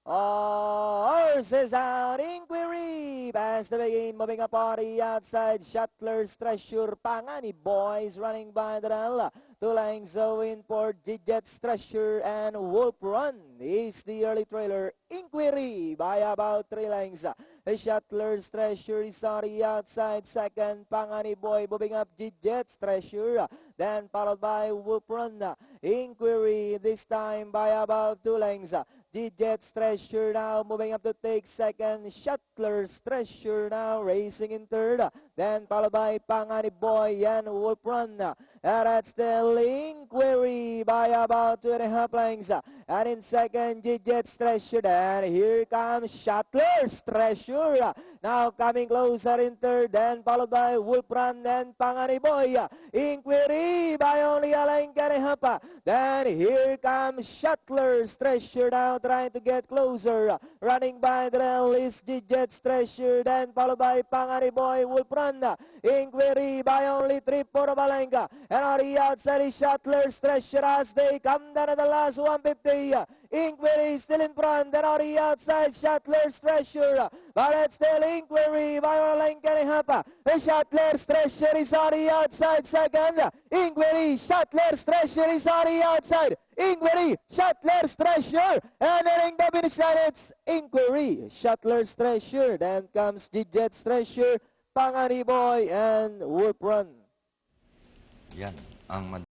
Horses out, Inquiry. Pass the begin, moving up on the outside. Shuttler's Treasure, Pangani Boys running by the rail. Two lengths in for Giget's Treasure and Wolf Run is the early trailer. Inquiry by about 3 lengths. Shuttler's Treasure is on the outside. Second, Pangani Boy moving up Giget's Treasure. Then followed by Wolf Run. Inquiry this time by about 2 lengths. Giget's Treasure now moving up to take second. Shuttler's Treasure now racing in third. Then followed by Pangani Boy and Wolf Run. That's the Inquiry by about 2.5 lengths. And in second, Giget's Treasure. And here comes Shuttler's Treasure. Now coming closer in third. Then followed by Wolf Run and Pangani Boy. Inquiry by only a length and a half. Then here comes Shuttler's Treasure now trying to get closer. Running by the rail is Giget's Treasure. Then followed by Pangani Boy, Wolf Run. Inquiry by only 3/4 of a length. And on the outside is Shuttler's Treasure as they come down at the last 150. Inquiry still in front. Then on the outside, Shuttler's Treasure. But it's still Inquiry by a length and a half. Shuttler's Treasure is on the outside second. Inquiry, Shuttler's Treasure is on the outside. Inquiry, Shuttler's Treasure. And entering the finish line, it's Inquiry, Shuttler's Treasure. Then comes Giget's Treasure, Pangani Boy, and Wolf Run. Yan ang